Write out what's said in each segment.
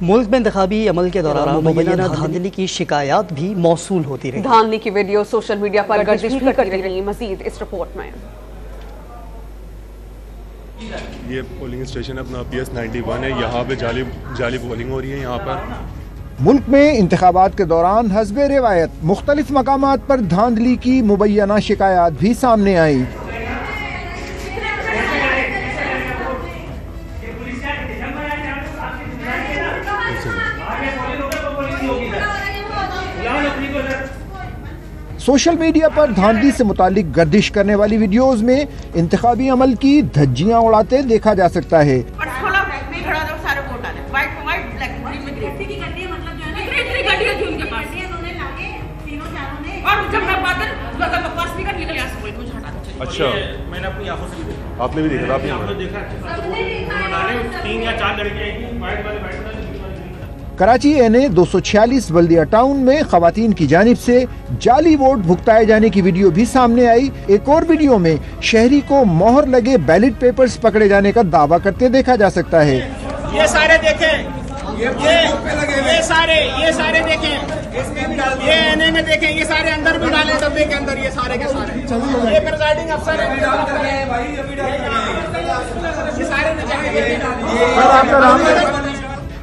मुल्क में इंतखाबी अमल के दौरान मुबैना धांधली की शिकायत भी मौसूल होती रही। धांधली की वीडियो सोशल मीडिया पर गर्दिश भी करती रही। मजीद इस रिपोर्ट में। ये पोलिंग स्टेशन अपना PS 91 है। यहाँ पे जाली पोलिंग हो रही है। यहाँ पर मुल्क में इंतखाबात के दौरान हस्बे रिवायत मुख्तलिफ मकामात पर धांधली की मुबैना शिकायत भी सामने आई। सोशल मीडिया पर धांधली से मुतालिक गर्दिश करने वाली वीडियोस में इंतखाबी अमल की धज्जियां उड़ाते देखा जा सकता है। अच्छा, मैंने अपनी आंखों से देखा। आपने भी देखा? आपने देखा? 3 या 4 लड़कियां कराची NA 246 बल्दिया टाउन में खवातीन की जानिब से जाली वोट भुगताए जाने की वीडियो भी सामने आई। एक और वीडियो में शहरी को मोहर लगे बैलेट पेपर्स पकड़े जाने का दावा करते देखा जा सकता है। ये सारे देखें, ये सारे देखें, ये NA में देखें, ये सारे अंदर भी डाले डब्बे के अंदर, ये सारे के सारे। ये प्रिजाइडिंग अफसर है, ये सारे।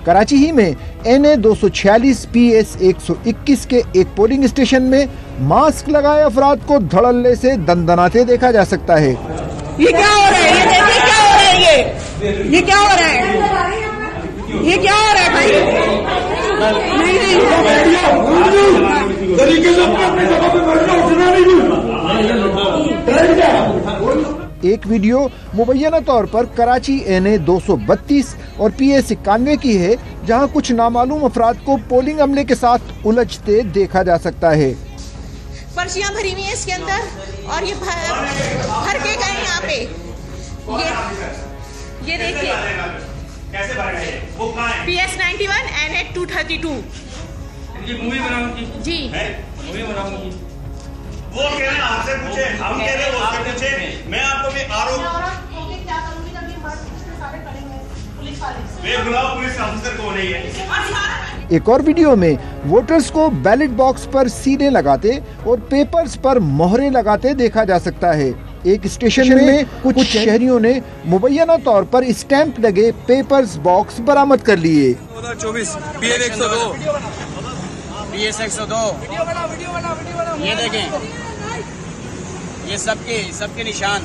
कराची ही में NA 246 PS 121 के एक पोलिंग स्टेशन में मास्क लगाए अफराद को धड़ल्ले से दंदनाते देखा जा सकता है। ये क्या हो रहा है? ये देखिए क्या हो रहा है? ये क्या हो रहा है? ये क्या हो रहा है भाई? एक वीडियो मुबैना तौर पर कराची NA 232 और PS 91 की है, जहां कुछ नामालूम अफराद को पोलिंग अमले के साथ उलझते देखा जा सकता है। पर्चियां भरी हुई हैं इसके अंदर और ये भर के गए यहाँ पे। ये देखिए कैसे भर गए? वो कहाँ है? PS 91 NA 232। इनकी मूवी बनाऊंगी जी, मूवी बनाऊंगी। वो कह रहे हैं आपसे पूछे, हम कह रहे हैं वो आपसे पूछे। मैं आपको भी पुलिस ऑफिसर को नहीं है। एक और वीडियो में वोटर्स को बैलेट बॉक्स पर सीलें लगाते और पेपर्स पर मोहरें लगाते देखा जा सकता है। एक स्टेशन में कुछ शहरियों ने मुबैना तौर पर स्टैंप लगे पेपर्स बॉक्स बरामद कर लिए। 24 PS 102 ये देखें, ये सबके निशान।